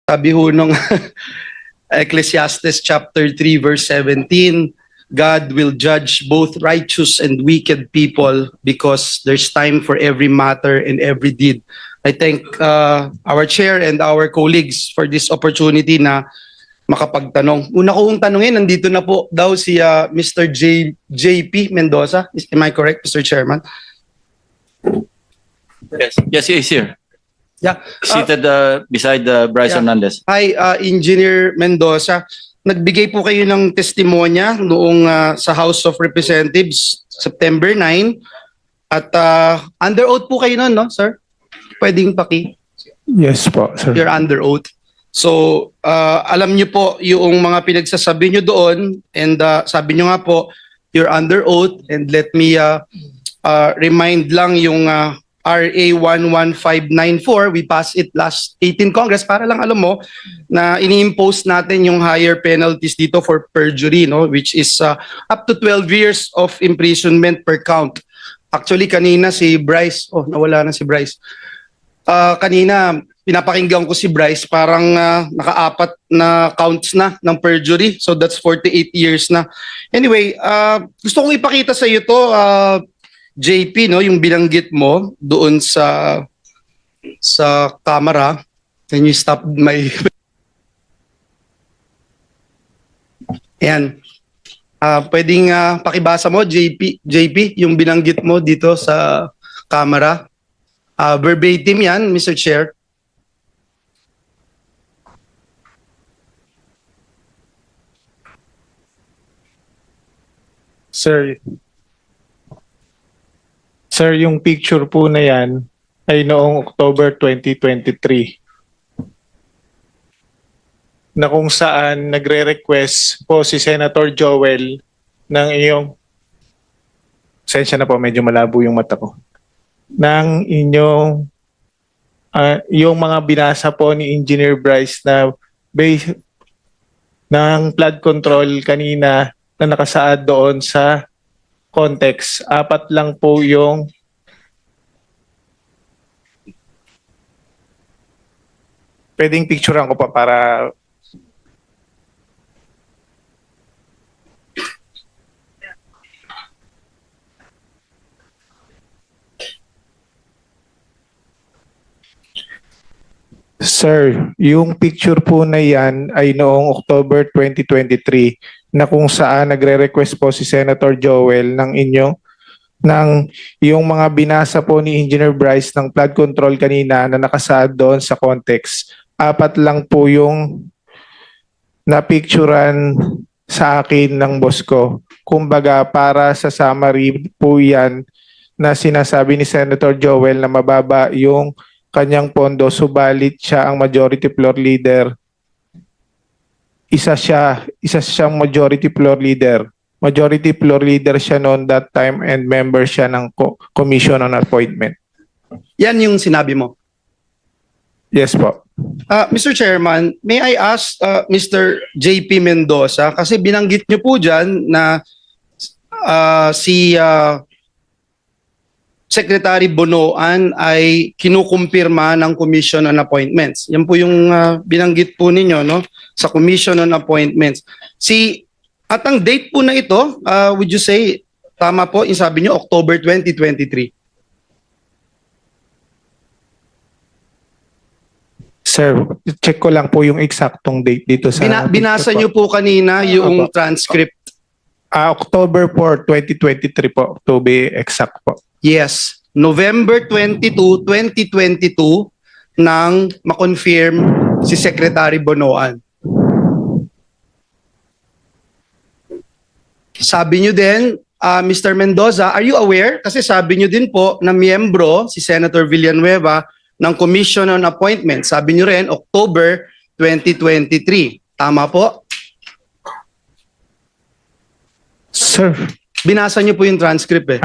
Sabi ho nung Ecclesiastes chapter 3 verse 17, God will judge both righteous and wicked people because there's time for every matter and every deed. I thank our chair and our colleagues for this opportunity na makapagtanong. Una ko kong tanungin, nandito na po daw si Mr. JP Mendoza. Am I correct, Mr. Chairman? Yes, he is here. Yeah. Seated beside Bryce Yeah. Hernandez. Hi, Engineer Mendoza. Nagbigay po kayo ng testimonya noong sa House of Representatives September 9 at under oath po kayo noon, no, sir? Pwedeng paki. Yes po, sir. You're under oath. So, alam niyo po yung mga pinagsasabi niyo doon and sabi niyo nga po, you're under oath and let me remind lang yung RA 11594, we passed it last 18 Congress para lang alam mo na ini-impose natin yung higher penalties dito for perjury, no, which is up to 12 years of imprisonment per count. Actually kanina si Bryce, nawala na si Bryce. Kanina pinapakinggan ko si Bryce, parang naka-apat na counts na ng perjury, so that's 48 years na. Anyway, gusto kong ipakita sa iyo to, JP, no, yung binanggit mo doon sa camera. Can you stop my... Ayan. Pwedeng pakibasa mo, JP, yung binanggit mo dito sa camera. Verbatim yan, Mr. Chair. Sir, yung picture po na yan ay noong October 2023 na kung saan nagre-request po si Senator Joel ng iyong, sensya na po, medyo malabo yung mata ko, ng inyong, yung mga binasa po ni Engineer Bryce na base ng flood control kanina na nakasaad doon sa context. 4 lang po yung pwedeng picturean ko pa para Sir, yung picture po na yan ay noong October 2023 na kung saan nagre-request po si Senator Joel ng yung mga binasa po ni Engineer Bryce ng flood control kanina na nakasaad doon sa context. 4 lang po yung napicturan sa akin ng boss ko. Kumbaga para sa summary po yan na sinasabi ni Senator Joel na mababa yung kanyang pondo, subalit siya ang majority floor leader. Isa siyang majority floor leader. Majority floor leader siya noon that time and member siya ng Commission on Appointment. Yan yung sinabi mo. Yes po. Mr. Chairman, may I ask Mr. JP Mendoza, kasi binanggit niyo po dyan na si Secretary Bonoan ay kinukumpirma ng Commission on Appointments. Yan po yung binanggit po ninyo, no, sa Commission on Appointments. At ang date po na ito, would you say, tama po, yung sabi niyo, October 2023? Sir, check ko lang po yung eksaktong date dito sa... Binasa niyo po kanina yung transcript. October 4, 2023 po, to be exact po. Yes, November 22, 2022 nang ma-confirm si Secretary Bonoan. Sabi niyo din, Mr. Mendoza, are you aware? Kasi sabi niyo din po na miyembro si Senator Villanueva ng Commission on Appointments. Sabi niyo rin, October 2023. Tama po? Sir, binasa niyo po yung transcript eh.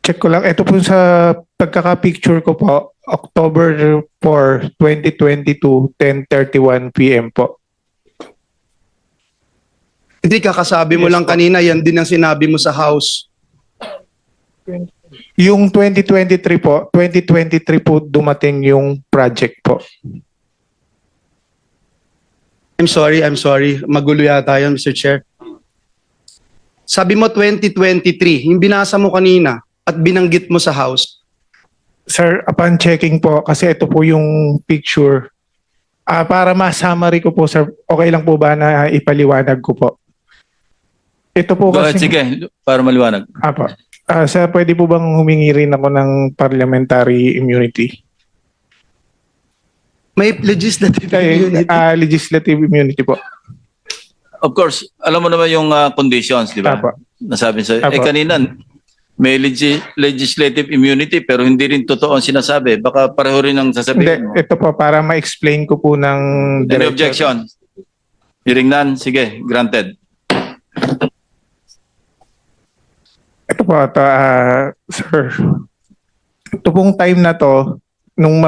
Check ko lang. Ito po sa pagkaka-picture ko po, October 4, 2022, 10:31 p.m. po. Hindi, kakasabi mo Yes, lang po. kanina, yan din ang sinabi mo sa House. Yung 2023 po dumating yung project po. I'm sorry. Magulo yata yun, Mr. Chair. Sabi mo 2023, yung binasa mo kanina at binanggit mo sa House. Sir, upon checking po, kasi ito po yung picture. Para ma-summary ko po, sir, okay lang po ba na ipaliwanag ko po? Ito po Go ahead, kasi... sige, para maliwanag. Apo. Sir, pwede po bang humingi rin ako ng parliamentary immunity? May legislative immunity. Legislative immunity po. Of course, alam mo naman yung conditions, di ba? Apo. Nasabi sa Apo. kanina, may legislative immunity pero hindi rin totoo ang sinasabi. Baka pareho rin ang sasabihin mo. Hindi, ito po para ma-explain ko po ng... Any diretso. objection? Hearing none, sige, granted. Ito po, sir. Ito pong time na to, nung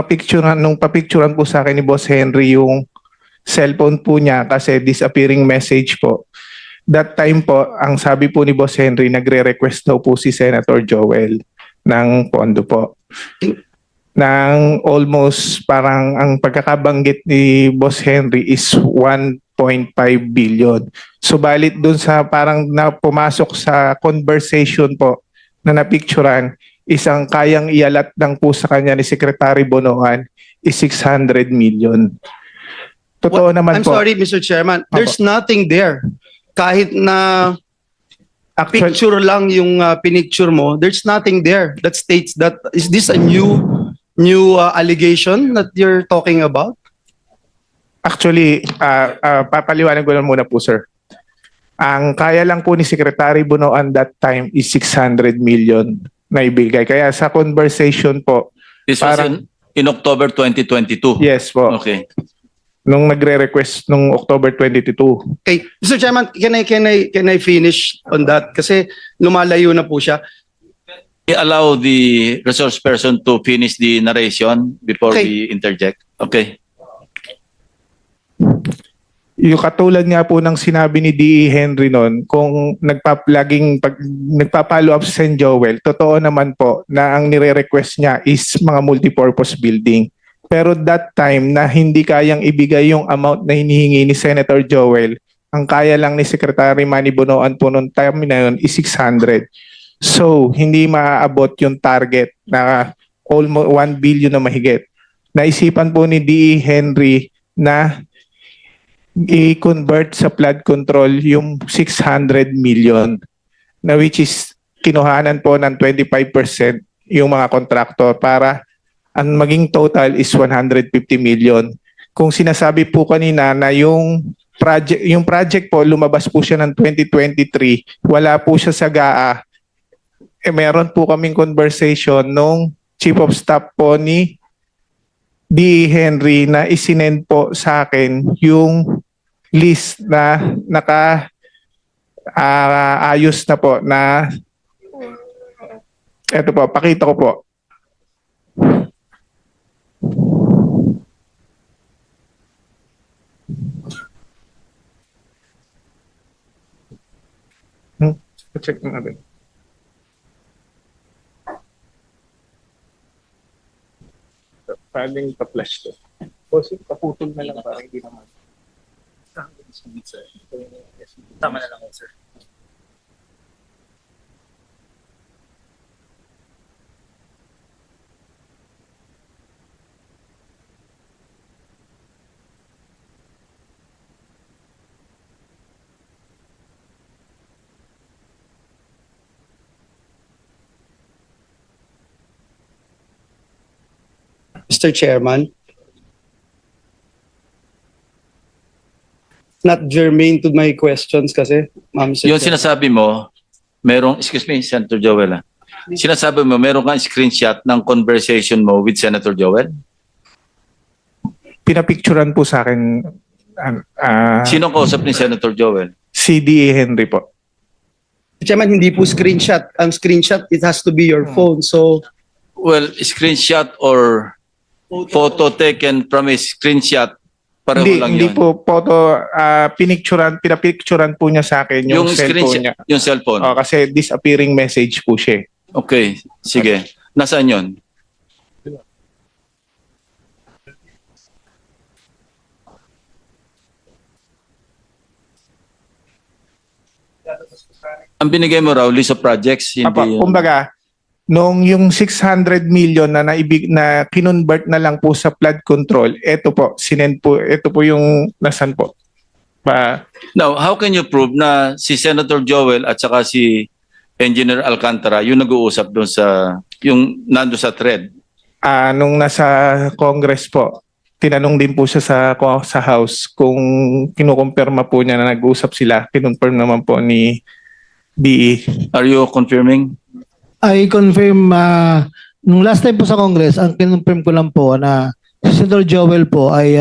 papicturean po sa akin ni Boss Henry yung cellphone po niya kasi disappearing message po. That time po, ang sabi po ni Boss Henry, nagre-request daw po si Senator Joel ng pondo po. Nang almost parang ang pagkakabanggit ni Boss Henry is 1.5 billion. Subalit dun sa parang na pumasok sa conversation po na napicturean, isang kayang ialat lang po sa kanya ni Secretary Bonoan is 600 million. Totoo naman I'm po. sorry, Mr. Chairman. There's nothing there. Kahit na picture lang yung pinicture mo, there's nothing there that states that. Is this a new allegation that you're talking about? Actually, papaliwanag ko lang muna po, sir. Ang kaya lang po ni Secretary Bonoan that time is 600 million na ibigay. Kaya sa conversation po, This was in October 2022. yes po, Okay. nung nagre-request nung October 22. Okay, Mr. Chairman, can I finish on that? Kasi lumalayo na po siya. Allow the resource person to finish the narration before Okay. we interject. Okay. Yung katulad nga po ng sinabi ni D.E. Henry noon, kung nagpa-follow up sa St. Joel, totoo naman po na ang nire-request niya is mga multipurpose building. Pero that time na hindi kayang ibigay yung amount na hinihingi ni Senator Joel, ang kaya lang ni Secretary Manny Bonoan po noong time na yun is 600. So, hindi maaabot yung target na almost 1 billion na mahigit. Naisipan po ni D.E. Henry na i-convert sa flood control yung 600 million na which is kinuhanan po ng 25% yung mga kontraktor para ang maging total is 150 million. Kung sinasabi po kanina na yung project po lumabas po siya ng 2023, wala po siya sa GAA. Meron po kaming conversation nung Chief of Staff po ni D. Henry na isinend po sa akin yung list na ayos na po na eto po, pakita ko po. Check natin. Pwedeng pa-flash to. O kaputol na lang para hindi naman. Tama na lang, sir. Mr. Chairman. Not germane to my questions kasi, Mr. Yung Chair. sinasabi mo, excuse me, Senator Joel. Sinasabi mo, meron kang screenshot ng conversation mo with Senator Joel? Pinapicturan po sa akin Sino kausap ni Senator Joel? si D.E. Henry po. Mr. Chairman, hindi po screenshot. Ang screenshot, it has to be your phone. So, Well, screenshot or photo taken from a screenshot, pareho lang Hindi yun. po photo, pinapicturan po niya sa akin yung cellphone niya. Yung cellphone. Kasi disappearing message po siya. Okay, sige. Nasaan yun? Ang binigay mo raw, list of projects, Apo, hindi... kumbaga, nung yung 600 million na kinonvert na lang po sa flood control, ito po, ito po yung nasan po. Now, how can you prove na si Senator Joel at saka si Engineer Alcantara yung nag-uusap doon sa, yung nando sa thread? Nung nasa Congress po, tinanong din po siya sa House kung kinukumpirma po niya na nag-usap sila. Kinonfirm naman po ni DE. Are you confirming? I confirm, nung last time po sa Congress, ang kinonfirm ko lang po na si Senator Joel po ay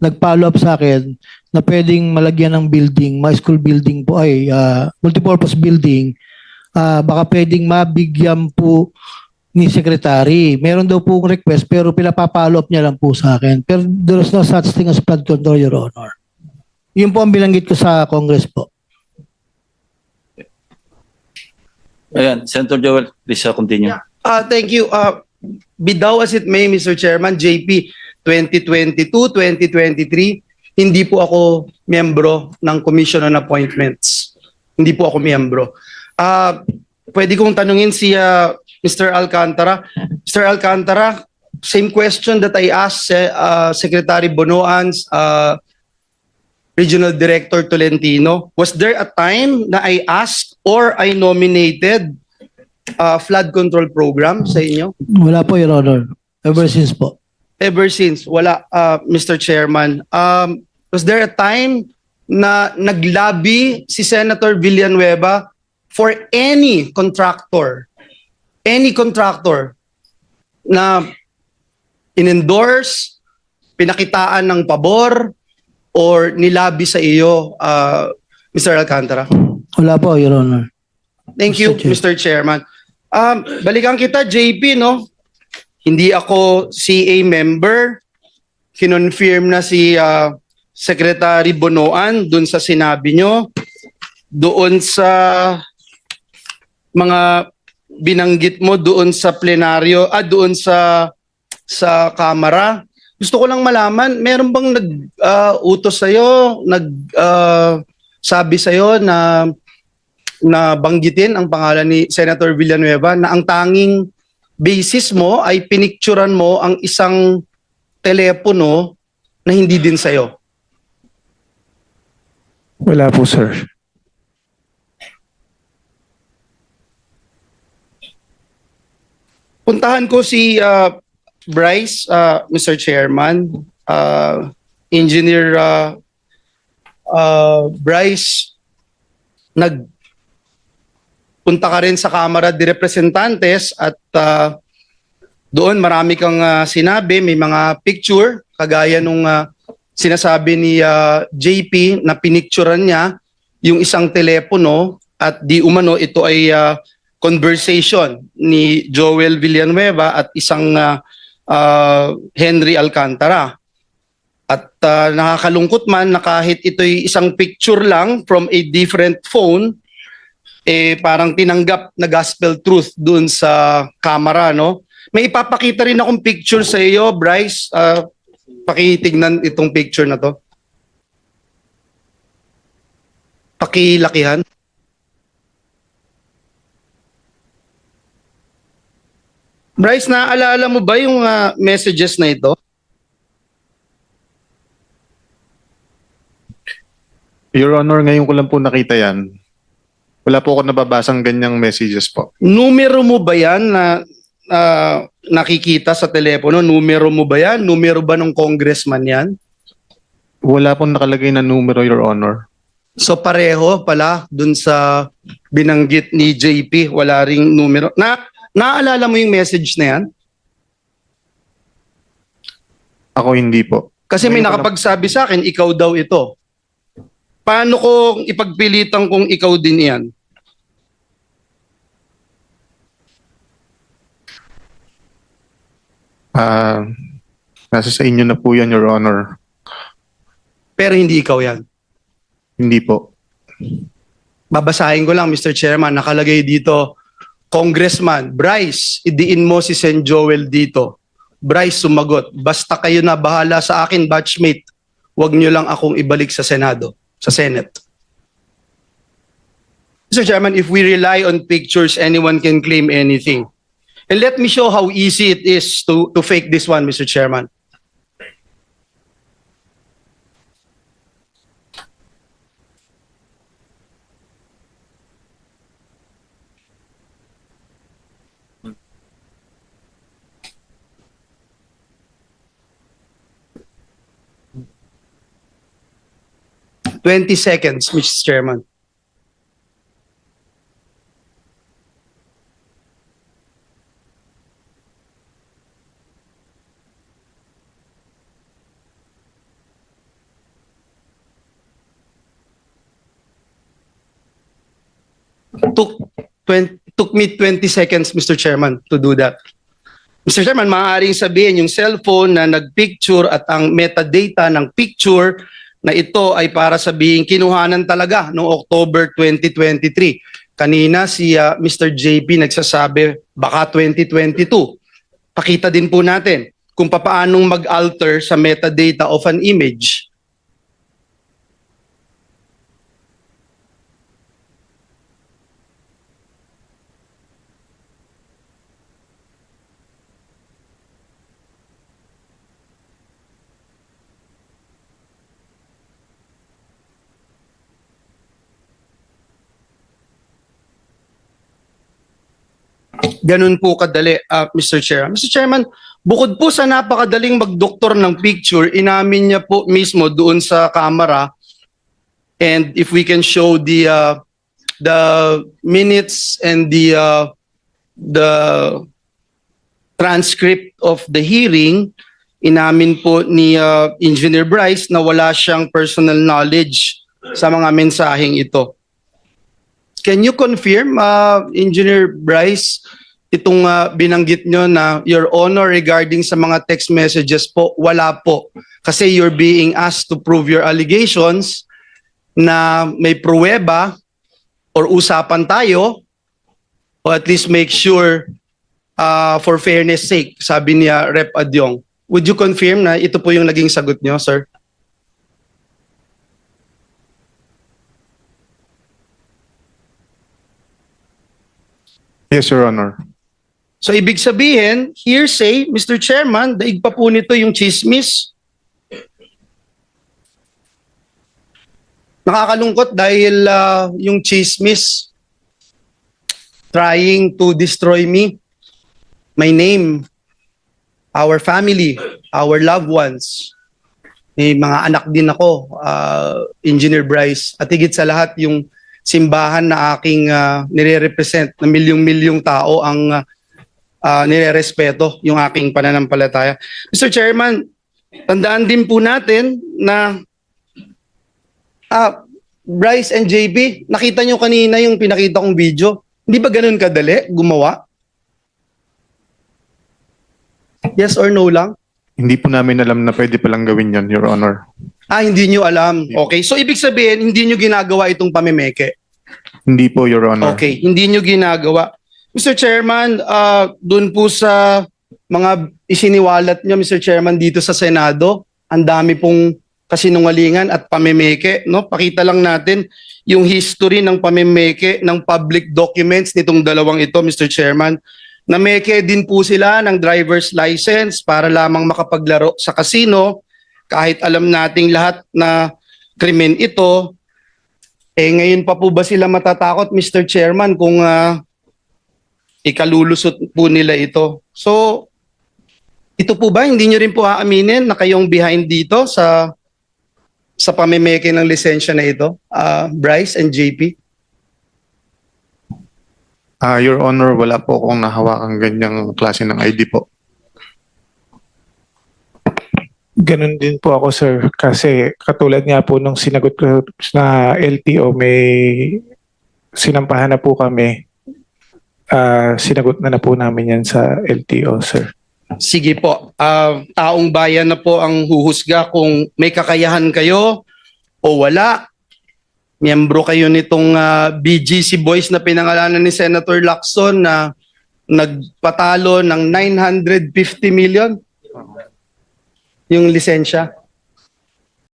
nag-follow up sa akin na pwedeng malagyan ng building, my school building po ay multipurpose building, baka pwedeng mabigyan po ni Secretary. Meron daw po request pero pinapapollow up niya lang po sa akin. Pero there is no such thing as flood control, Your Honor. Yun po ang bilanggit ko sa Congress po. Ayan, Senator Joel, please continue. Thank you. Be thou as it may, Mr. Chairman, JP 2022-2023, hindi po ako miyembro ng Commission on Appointments. Hindi po ako miyembro. Pwede kong tanungin si Mr. Alcantara. Mr. Alcantara, same question that I asked Secretary Bonoans, Regional Director Tolentino. Was there a time na I asked or I nominated flood control program sa inyo? Wala po, Your Honor. Ever since po. Ever since, wala, Mr. Chairman. Was there a time na naglabi si Senator Villanueva for any contractor na in-endorse, pinakitaan ng pabor, or nilabi sa iyo, Mr. Alcantara? Wala po, Your Honor. Thank you, Mr. Chairman. Balikan kita, JP, no? Hindi ako CA member. Kinonfirm na si Secretary Bonoan dun sa sinabi nyo. Doon sa mga binanggit mo doon sa plenaryo, doon sa Kamara. Gusto ko lang malaman, meron bang nag-utos sa'yo, sabi sa'yo na banggitin ang pangalan ni Senator Villanueva na ang tanging basis mo ay pinicturan mo ang isang telepono na hindi din sa'yo? Wala po, sir. Puntahan ko si Bryce, Mr. Chairman, Engineer Bryce, nagpunta ka rin sa Kamara de Representantes at doon marami kang sinabi, may mga picture, kagaya nung sinasabi ni JP na pinicturan niya yung isang telepono at di umano ito ay conversation ni Joel Villanueva at isang Henry Alcantara. At nakakalungkot man na kahit ito'y isang picture lang from a different phone, parang tinanggap na gospel truth dun sa camera, no? May ipapakita rin akong picture sa iyo, Bryce. Pakitignan itong picture na to. Pakilakihan. Bryce, naaalala mo ba yung messages na ito? Your Honor, ngayon ko lang po nakita yan. Wala po ako nababasang ganyang messages po. Numero mo ba yan na nakikita sa telepono? Numero mo ba yan? Numero ba ng congressman yan? Wala pong nakalagay na numero, Your Honor. So pareho pala dun sa binanggit ni JP, wala ring numero. Naaalala mo yung message na yan? Ako hindi po. Kasi may nakapagsabi sa akin, ikaw daw ito. Paano ko ipagpilitan kung ikaw din yan? Nasa sa inyo na po yan, Your Honor. Pero hindi ikaw yan. Hindi po. Babasahin ko lang, Mr. Chairman, nakalagay dito, Congressman, Bryce, idiin mo si Sen. Joel dito. Bryce sumagot, basta kayo na bahala sa akin, batchmate. Huwag nyo lang akong ibalik sa Senado, sa Senate. Mr. Chairman, if we rely on pictures, anyone can claim anything. And let me show how easy it is to fake this one, Mr. Chairman. Twenty seconds, Mr. Chairman. Took me 20 seconds, Mr. Chairman, to do that. Mr. Chairman, maaaring sabihin yung cellphone na nagpicture at ang metadata ng picture na ito ay para sabihin kinuhanan talaga noong October 2023. Kanina si Mr. JP nagsasabi baka 2022. Pakita din po natin kung papaanong mag-alter sa metadata of an image. Ganun po kadali, Mr. Chair. Mr. Chairman, bukod po sa napakadaling magdoktor ng picture, inamin niya po mismo doon sa camera, and if we can show the minutes and the transcript of the hearing, inamin po ni Engineer Bryce na wala siyang personal knowledge sa mga mensaheng ito. Can you confirm, Engineer Bryce, itong binanggit nyo na Your Honor regarding sa mga text messages po, wala po. Kasi you're being asked to prove your allegations na may pruweba or usapan tayo, or at least make sure for fairness sake, sabi niya Rep. Adyong. Would you confirm na ito po yung naging sagot nyo, sir? Yes, Your Honor. So ibig sabihin, hearsay, Mr. Chairman, daig pa po nito yung chismis. Nakakalungkot dahil yung chismis trying to destroy me, my name, our family, our loved ones. May mga anak din ako, Engineer Bryce, at higit sa lahat yung simbahan na aking nire-represent na milyong-milyong tao ang nire-respeto yung aking pananampalataya. Mr. Chairman, tandaan din po natin na Bryce and JB, nakita nyo kanina yung pinakita kong video. Hindi ba ganun kadali gumawa? Yes or no lang? Hindi po namin alam na pwede palang gawin yon, Your Honor. Hindi nyo alam. Okay. So, ibig sabihin, hindi nyo ginagawa itong pamimeke. Hindi po, Your Honor. Okay. Hindi nyo ginagawa. Mr. Chairman, dun po sa mga isiniwalat nyo, Mr. Chairman, dito sa Senado, ang dami pong kasinungalingan at pamimeke. No? Pakita lang natin yung history ng pamimeke ng public documents nitong dalawang ito, Mr. Chairman. Nameke din po sila ng driver's license para lamang makapaglaro sa casino. Kahit alam nating lahat na krimen ito, ngayon pa po ba sila matatakot, Mr. Chairman, kung ikalulusot po nila ito? So, ito po ba, hindi nyo rin po aaminin na kayong behind dito sa pamimeke ng lisensya na ito, Bryce and JP? Your Honor, wala po akong nahawakang ganyang klase ng ID po. Ganun din po ako, sir. Kasi katulad nga po nung sinagot ko na LTO, may sinampahan na po kami. Sinagot na po namin yan sa LTO, sir. Sige po. Taong bayan na po ang huhusga kung may kakayahan kayo o wala. Miyembro kayo nitong BGC Boys na pinangalanan ni Senator Lacson na nagpatalo ng 950 million yung lisensya.